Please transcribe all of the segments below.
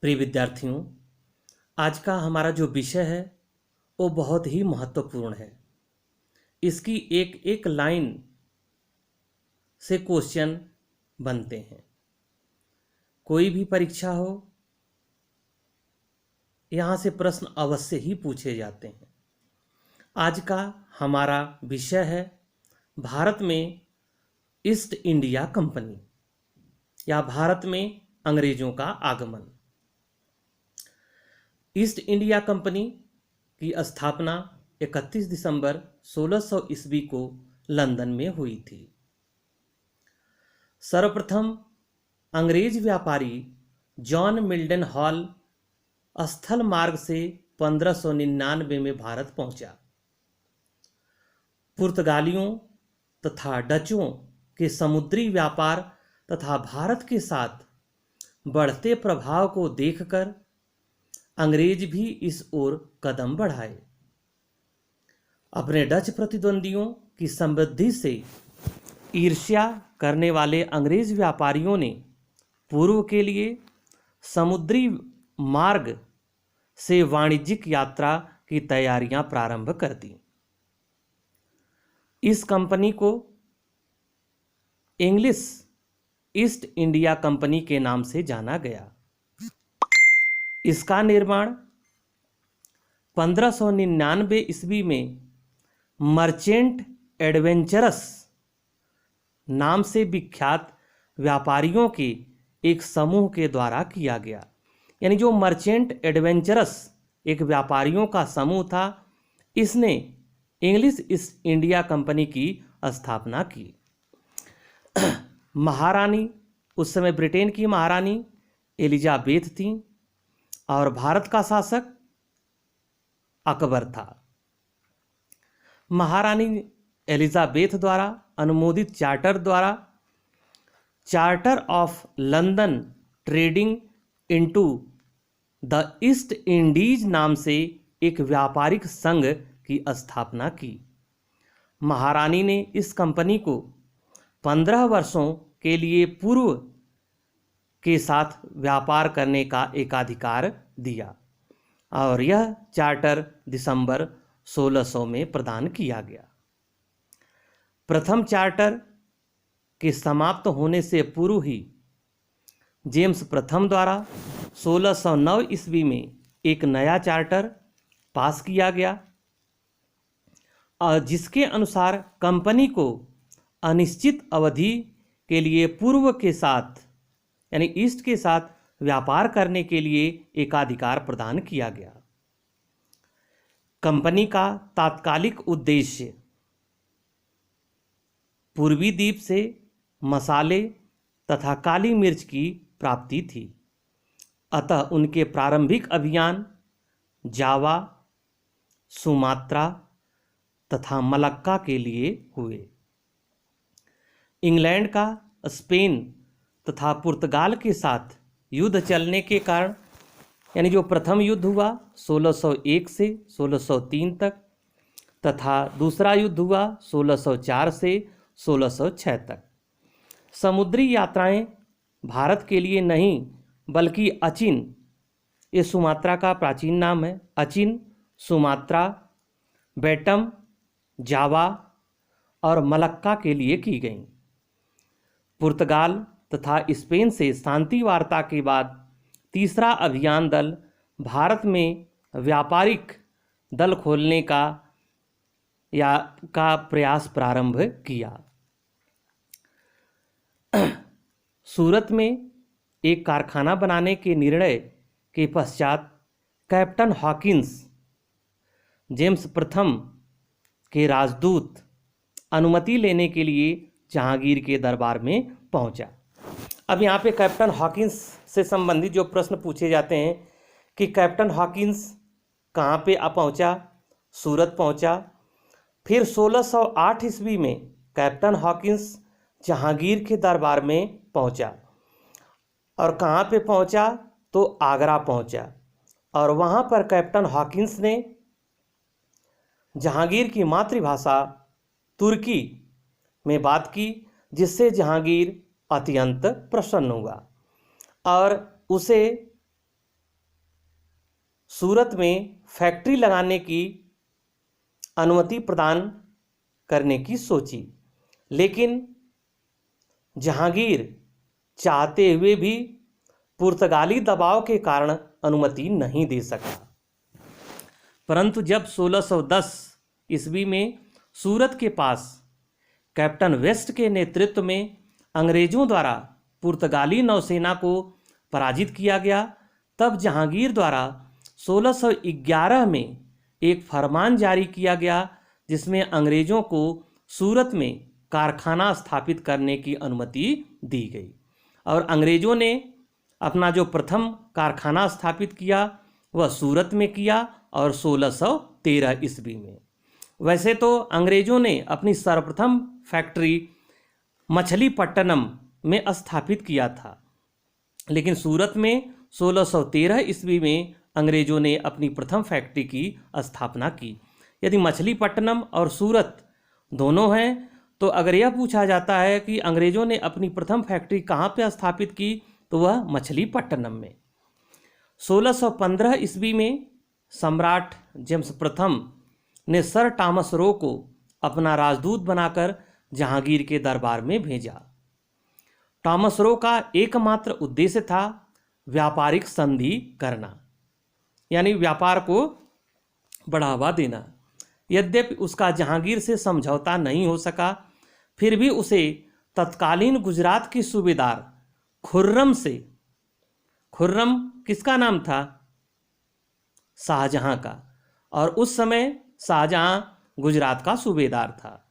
प्रिय विद्यार्थियों, आज का हमारा जो विषय है वो बहुत ही महत्वपूर्ण है। इसकी एक एक लाइन से क्वेश्चन बनते हैं। कोई भी परीक्षा हो, यहाँ से प्रश्न अवश्य ही पूछे जाते हैं। आज का हमारा विषय है भारत में ईस्ट इंडिया कंपनी या भारत में अंग्रेजों का आगमन। ईस्ट इंडिया कंपनी की स्थापना 31 दिसंबर 1600 ईस्वी को लंदन में हुई थी। सर्वप्रथम अंग्रेज व्यापारी जॉन मिल्डन हॉल स्थल मार्ग से 1599 में भारत पहुंचा। पुर्तगालियों तथा डचों के समुद्री व्यापार तथा भारत के साथ बढ़ते प्रभाव को देखकर अंग्रेज भी इस ओर कदम बढ़ाए। अपने डच प्रतिद्वंदियों की समृद्धि से ईर्ष्या करने वाले अंग्रेज व्यापारियों ने पूर्व के लिए समुद्री मार्ग से वाणिज्यिक यात्रा की तैयारियां प्रारंभ कर दी। इस कंपनी को इंग्लिश ईस्ट इंडिया कंपनी के नाम से जाना गया। इसका निर्माण 1599 ईस्वी में मर्चेंट एडवेंचरस नाम से विख्यात व्यापारियों के एक समूह के द्वारा किया गया। यानी जो मर्चेंट एडवेंचरस एक व्यापारियों का समूह था, इसने इंग्लिश ईस्ट इंडिया कंपनी की स्थापना की। महारानी, उस समय ब्रिटेन की महारानी एलिजाबेथ थी और भारत का शासक अकबर था। महारानी एलिजाबेथ द्वारा अनुमोदित चार्टर द्वारा charter of London trading into the east Indies नाम से एक व्यापारिक संघ की स्थापना की। महारानी ने इस कंपनी को 15 वर्षों के लिए पूर्व के साथ व्यापार करने का एकाधिकार दिया और यह चार्टर दिसंबर 1600 में प्रदान किया गया। प्रथम चार्टर के समाप्त होने से पूर्व ही जेम्स प्रथम द्वारा 1609 ईस्वी में एक नया चार्टर पास किया गया और जिसके अनुसार कंपनी को अनिश्चित अवधि के लिए पूर्व के साथ यानी ईस्ट के साथ व्यापार करने के लिए एकाधिकार प्रदान किया गया। कंपनी का तात्कालिक उद्देश्य पूर्वी द्वीप से मसाले तथा काली मिर्च की प्राप्ति थी। अतः उनके प्रारंभिक अभियान जावा, सुमात्रा तथा मलक्का के लिए हुए। इंग्लैंड का स्पेन तथा पुर्तगाल के साथ युद्ध चलने के कारण, यानी जो प्रथम युद्ध हुआ 1601 से 1603 तक तथा दूसरा युद्ध हुआ 1604 से 1606 तक, समुद्री यात्राएं भारत के लिए नहीं बल्कि अचिन, ये सुमात्रा का प्राचीन नाम है, अचिन, सुमात्रा, बेटम, जावा और मलक्का के लिए की गई। पुर्तगाल तथा स्पेन से शांति वार्ता के बाद तीसरा अभियान दल भारत में व्यापारिक दल खोलने का प्रयास प्रारंभ किया। सूरत में एक कारखाना बनाने के निर्णय के पश्चात कैप्टन हॉकिंस जेम्स प्रथम के राजदूत अनुमति लेने के लिए जहांगीर के दरबार में पहुंचा। अब यहाँ पे कैप्टन हॉकिंस से संबंधित जो प्रश्न पूछे जाते हैं कि कैप्टन हॉकिंस कहाँ पे पहुंचा? सूरत पहुंचा। फिर 1608 ईस्वी में कैप्टन हॉकिंस जहांगीर के दरबार में पहुंचा और कहाँ पे पहुंचा? तो आगरा पहुंचा और वहाँ पर कैप्टन हॉकिंस ने जहांगीर की मातृभाषा तुर्की में बात की, जिससे जहांगीर अत्यंत प्रसन्न हुआ और उसे सूरत में फैक्ट्री लगाने की अनुमति प्रदान करने की सोची, लेकिन जहांगीर चाहते हुए भी पुर्तगाली दबाव के कारण अनुमति नहीं दे सका। परंतु जब 1610 ईस्वी में सूरत के पास कैप्टन वेस्ट के नेतृत्व में अंग्रेजों द्वारा पुर्तगाली नौसेना को पराजित किया गया, तब जहांगीर द्वारा 1611 में एक फरमान जारी किया गया जिसमें अंग्रेजों को सूरत में कारखाना स्थापित करने की अनुमति दी गई और अंग्रेजों ने अपना जो प्रथम कारखाना स्थापित किया वह सूरत में किया और 1613 ईस्वी में। वैसे तो अंग्रेजों ने अपनी सर्वप्रथम फैक्ट्री मछलीपट्टनम में स्थापित किया था, लेकिन सूरत में 1613 ईस्वी में अंग्रेजों ने अपनी प्रथम फैक्ट्री की स्थापना की। यदि मछलीपट्टनम और सूरत दोनों हैं तो अगर यह पूछा जाता है कि अंग्रेजों ने अपनी प्रथम फैक्ट्री कहाँ पे स्थापित की तो वह मछलीपट्टनम में। 1615 ईस्वी में सम्राट जेम्स प्रथम ने सर टॉमस रो को अपना राजदूत बनाकर जहांगीर के दरबार में भेजा। टॉमस रो का एकमात्र उद्देश्य था व्यापारिक संधि करना, यानी व्यापार को बढ़ावा देना। यद्यपि उसका जहांगीर से समझौता नहीं हो सका, फिर भी उसे तत्कालीन गुजरात के सूबेदार खुर्रम से, खुर्रम किसका नाम था? शाहजहां का, और उस समय शाहजहां गुजरात का सूबेदार था।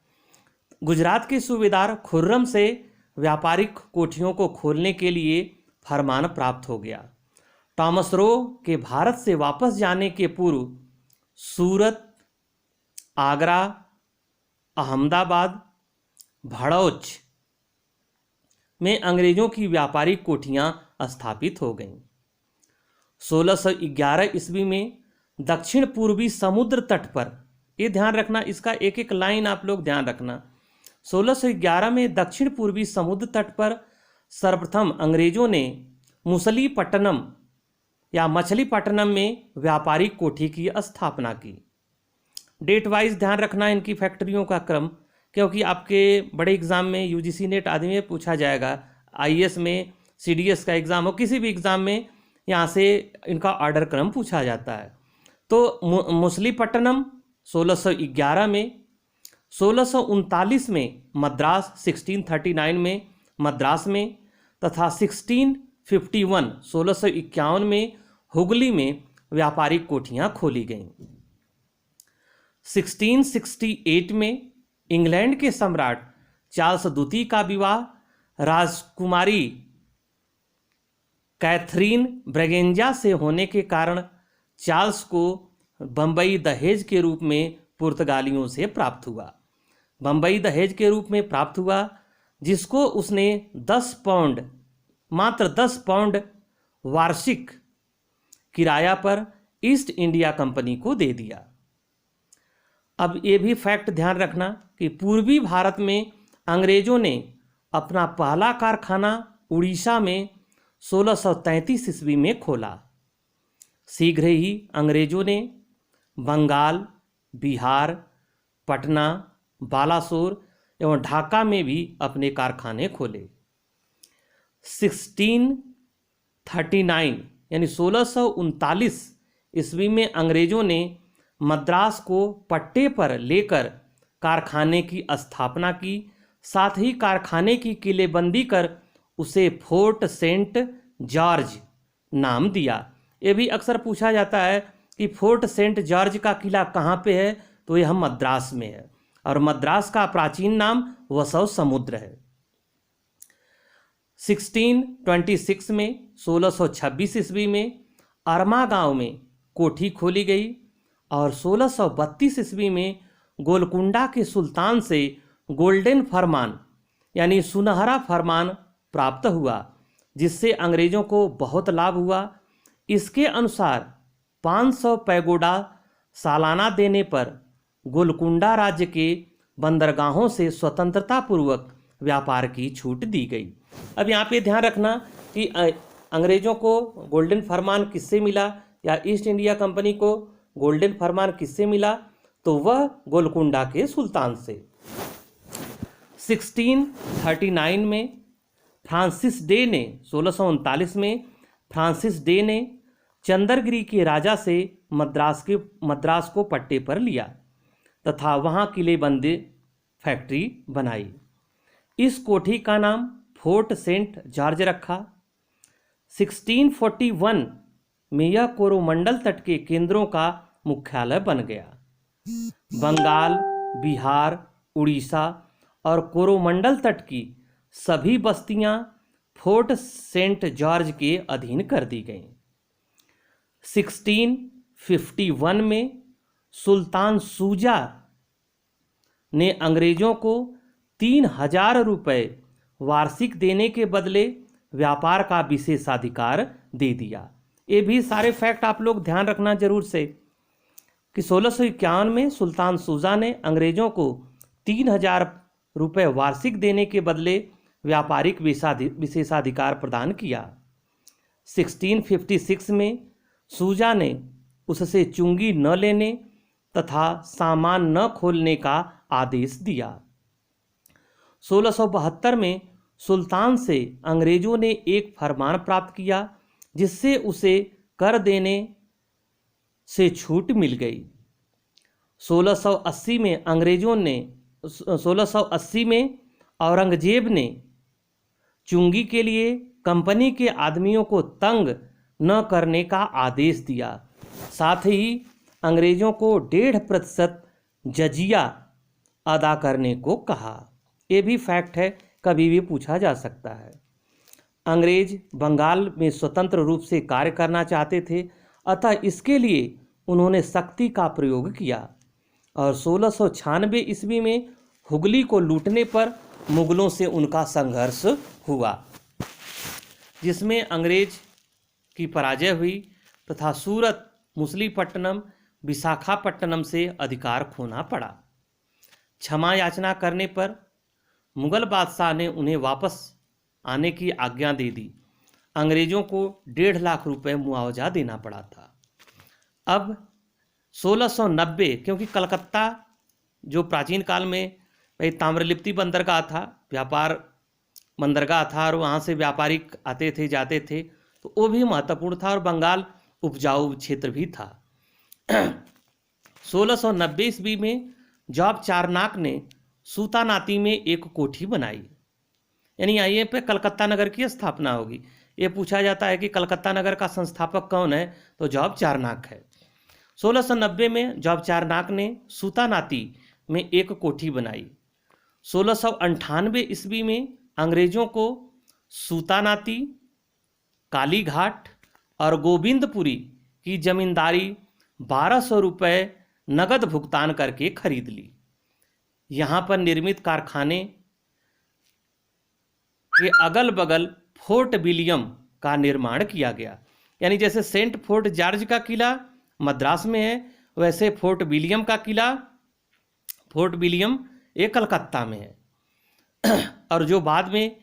गुजरात के सूबेदार खुर्रम से व्यापारिक कोठियों को खोलने के लिए फरमान प्राप्त हो गया। टॉमस रो के भारत से वापस जाने के पूर्व सूरत, आगरा, अहमदाबाद, भड़ौच में अंग्रेजों की व्यापारिक कोठियां स्थापित हो गईं। 1611 ईस्वी में दक्षिण पूर्वी समुद्र तट पर, ये ध्यान रखना, इसका एक एक लाइन आप लोग ध्यान रखना। 1611 में दक्षिण पूर्वी समुद्र तट पर सर्वप्रथम अंग्रेजों ने मुसलीपट्टनम या मछलीपट्टनम में व्यापारिक कोठी की स्थापना की। डेट वाइज ध्यान रखना इनकी फैक्ट्रियों का क्रम, क्योंकि आपके बड़े एग्जाम में यूजीसी नेट आदि में पूछा जाएगा, आईएएस में, सीडीएस का एग्जाम हो, किसी भी एग्जाम में यहाँ से इनका ऑर्डर क्रम पूछा जाता है। तो मुसलीपट्टनम 1611 में, 1639 में मद्रास, 1639 में मद्रास में, तथा 1651 में हुगली में व्यापारिक कोठियां खोली गईं। 1668 में इंग्लैंड के सम्राट चार्ल्स द्वितीय का विवाह राजकुमारी कैथरीन ब्रेगेंजा से होने के कारण चार्ल्स को बम्बई दहेज के रूप में पुर्तगालियों से प्राप्त हुआ। बम्बई दहेज के रूप में प्राप्त हुआ, जिसको उसने 10 पाउंड, मात्र 10 पाउंड वार्षिक किराया पर ईस्ट इंडिया कंपनी को दे दिया। अब ये भी फैक्ट ध्यान रखना कि पूर्वी भारत में अंग्रेजों ने अपना पहला कारखाना उड़ीसा में 1633 ईस्वी में खोला। शीघ्र ही अंग्रेजों ने बंगाल, बिहार, पटना, बालासोर एवं ढाका में भी अपने कारखाने खोले। 1639 यानी 1639 ईस्वी में अंग्रेजों ने मद्रास को पट्टे पर लेकर कारखाने की स्थापना की। साथ ही कारखाने की किलेबंदी कर उसे फोर्ट सेंट जॉर्ज नाम दिया। ये भी अक्सर पूछा जाता है कि फोर्ट सेंट जॉर्ज का किला कहाँ पे है, तो यह मद्रास में है, और मद्रास का प्राचीन नाम वसव समुद्र है। 1626 में 1626 ईस्वी में अरमा गांव में कोठी खोली गई और 1632 ईस्वी में गोलकुंडा के सुल्तान से गोल्डन फरमान यानी सुनहरा फरमान प्राप्त हुआ, जिससे अंग्रेजों को बहुत लाभ हुआ। इसके अनुसार 500 पैगोडा सालाना देने पर गोलकुंडा राज्य के बंदरगाहों से स्वतंत्रता पूर्वक व्यापार की छूट दी गई। अब यहाँ पे ध्यान रखना कि अंग्रेजों को गोल्डन फरमान किससे मिला, या ईस्ट इंडिया कंपनी को गोल्डन फरमान किससे मिला, तो वह गोलकुंडा के सुल्तान से। 1639 में फ्रांसिस डे ने 1639 में फ्रांसिस डे ने चंद्रगिरी के राजा से मद्रास को पट्टे पर लिया तथा वहाँ किलेबंदी फैक्ट्री बनाई। इस कोठी का नाम फोर्ट सेंट जॉर्ज रखा। 1641 में यह कोरोमंडल तट के केंद्रों का मुख्यालय बन गया। बंगाल, बिहार, उड़ीसा और कोरोमंडल तट की सभी बस्तियां फोर्ट सेंट जॉर्ज के अधीन कर दी गईं। 1651 में सुल्तान शुजा ने अंग्रेजों को 3000 रुपये वार्षिक देने के बदले व्यापार का विशेषाधिकार दे दिया। ये भी सारे फैक्ट आप लोग ध्यान रखना जरूर से कि 1651 में सुल्तान शुजा ने अंग्रेजों को 3000 रुपये वार्षिक देने के बदले व्यापारिक विशेषाधिकार प्रदान किया। 1656 में शुजा ने उससे चुंगी न लेने तथा सामान न खोलने का आदेश दिया। 1672 में सुल्तान से अंग्रेजों ने एक फरमान प्राप्त किया जिससे उसे कर देने से छूट मिल गई। 1680 में औरंगजेब ने चुंगी के लिए कंपनी के आदमियों को तंग न करने का आदेश दिया। साथ ही अंग्रेजों को 1.5% जजिया अदा करने को कहा। ये भी फैक्ट है, कभी भी पूछा जा सकता है। अंग्रेज बंगाल में स्वतंत्र रूप से कार्य करना चाहते थे, अतः इसके लिए उन्होंने सख्ती का प्रयोग किया और 1696 ईस्वी में हुगली को लूटने पर मुगलों से उनका संघर्ष हुआ, जिसमें अंग्रेज की पराजय हुई तथा सूरत, मुसलीपट्टनम, विशाखापट्टनम से अधिकार खोना पड़ा। क्षमा याचना करने पर मुगल बादशाह ने उन्हें वापस आने की आज्ञा दे दी। अंग्रेजों को 1.5 लाख रुपए मुआवजा देना पड़ा था। अब 1690, क्योंकि कलकत्ता जो प्राचीन काल में ताम्रलिप्ति बंदरगाह था, व्यापार बंदरगाह था और वहाँ से व्यापारी आते थे जाते थे, तो वो भी महत्वपूर्ण था और बंगाल उपजाऊ क्षेत्र भी था। 1690 ईस्वी में जॉब चारनाक ने सूतानाती में एक कोठी बनाई, यानी यहाँ पे कलकत्ता नगर की स्थापना होगी। ये पूछा जाता है कि कलकत्ता नगर का संस्थापक कौन है, तो जॉब चारनाक है। 1690 में जॉब चारनाक ने सूतानाती में एक कोठी बनाई। 1698 ईस्वी में अंग्रेजों को सूतानाती, कालीघाट और गोविंदपुरी की जमींदारी 1200 रुपये नगद भुगतान करके खरीद ली। यहाँ पर निर्मित कारखाने के अगल बगल फोर्ट विलियम का निर्माण किया गया, यानी जैसे सेंट फोर्ट जॉर्ज का किला मद्रास में है, वैसे फोर्ट विलियम का किला, फोर्ट विलियम ये कलकत्ता में है और जो बाद में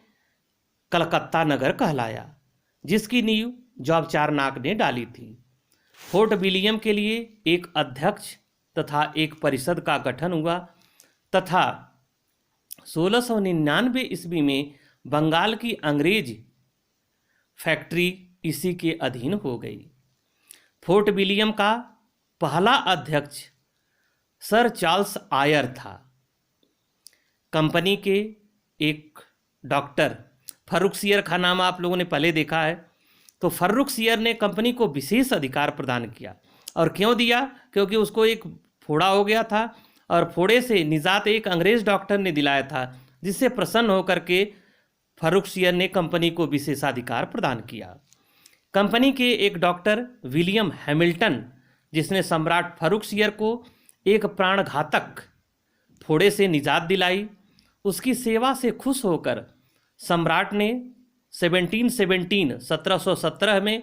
कलकत्ता नगर कहलाया, जिसकी नींव जॉब चारनाक ने डाली थी। फोर्ट विलियम के लिए एक अध्यक्ष तथा एक परिषद का गठन हुआ तथा 1699 ईस्वी में बंगाल की अंग्रेज फैक्ट्री इसी के अधीन हो गई। फोर्ट विलियम का पहला अध्यक्ष सर चार्ल्स आयर था। कंपनी के एक डॉक्टर फर्रुखसियर का नाम आप लोगों ने पहले देखा है, तो फर्रुखसियर ने कंपनी को विशेष अधिकार प्रदान किया। और क्यों दिया? क्योंकि उसको एक फोड़ा हो गया था और फोड़े से निजात एक अंग्रेज डॉक्टर ने दिलाया था, जिससे प्रसन्न होकर के फर्रुखसियर ने कंपनी को विशेषाधिकार प्रदान किया। कंपनी के एक डॉक्टर विलियम हैमिल्टन, जिसने सम्राट फर्रुखसियर को एक प्राणघातक फोड़े से निजात दिलाई, उसकी सेवा से खुश होकर सम्राट ने 1717 में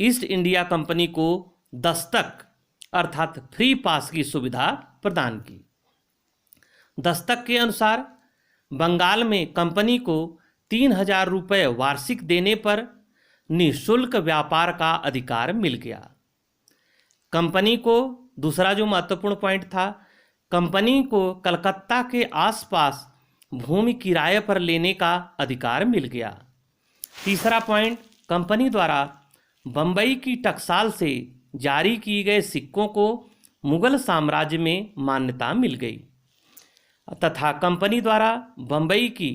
ईस्ट इंडिया कंपनी को दस्तक अर्थात फ्री पास की सुविधा प्रदान की। दस्तक के अनुसार बंगाल में कंपनी को 3000 रुपये वार्षिक देने पर निःशुल्क व्यापार का अधिकार मिल गया। कंपनी को, दूसरा जो महत्वपूर्ण पॉइंट था, कंपनी को कलकत्ता के आसपास भूमि किराए पर लेने का अधिकार मिल गया। तीसरा पॉइंट, कंपनी द्वारा बंबई की टकसाल से जारी किए गए सिक्कों को मुगल साम्राज्य में मान्यता मिल गई तथा कंपनी द्वारा बंबई की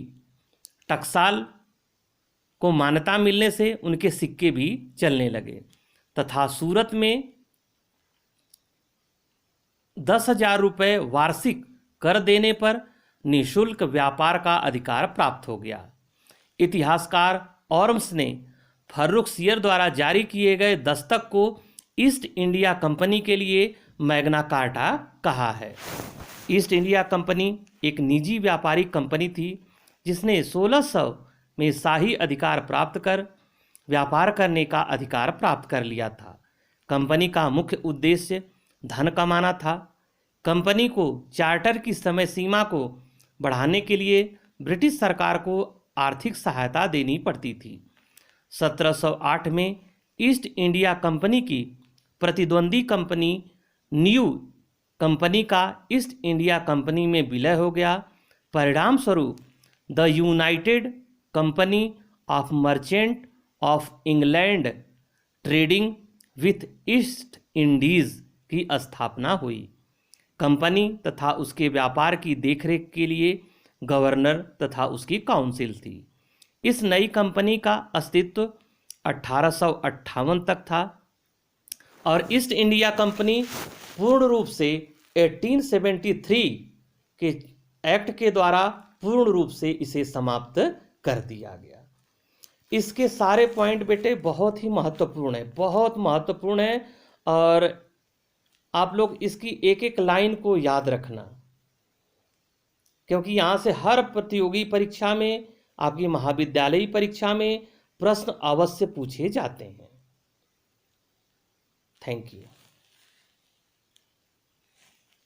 टकसाल को मान्यता मिलने से उनके सिक्के भी चलने लगे तथा सूरत में 10,000 रुपये वार्षिक कर देने पर निःशुल्क व्यापार का अधिकार प्राप्त हो गया। इतिहासकार ऑर्म्स ने फर्रुखसियर द्वारा जारी किए गए दस्तक को ईस्ट इंडिया कंपनी के लिए मैग्ना कार्टा कहा है। ईस्ट इंडिया कंपनी एक निजी व्यापारिक कंपनी थी जिसने 1600 में शाही अधिकार प्राप्त कर व्यापार करने का अधिकार प्राप्त कर लिया था। कंपनी का मुख्य उद्देश्य धन कमाना था। कंपनी को चार्टर की समय सीमा को बढ़ाने के लिए ब्रिटिश सरकार को आर्थिक सहायता देनी पड़ती थी। 1708 में ईस्ट इंडिया कंपनी की प्रतिद्वंदी कंपनी न्यू कंपनी का ईस्ट इंडिया कंपनी में विलय हो गया। परिणाम स्वरूप the United company of merchant of England trading with east Indies की स्थापना हुई। कंपनी तथा उसके व्यापार की देखरेख के लिए गवर्नर तथा उसकी काउंसिल थी। इस नई कंपनी का अस्तित्व 1858 तक था और ईस्ट इंडिया कंपनी पूर्ण रूप से 1873 के एक्ट के द्वारा पूर्ण रूप से इसे समाप्त कर दिया गया। इसके सारे पॉइंट बेटे बहुत ही महत्वपूर्ण है, बहुत महत्वपूर्ण है और आप लोग इसकी एक एक लाइन को याद रखना, क्योंकि यहाँ से हर प्रतियोगी परीक्षा में, आपकी महाविद्यालयी परीक्षा में प्रश्न अवश्य पूछे जाते हैं। Thank you.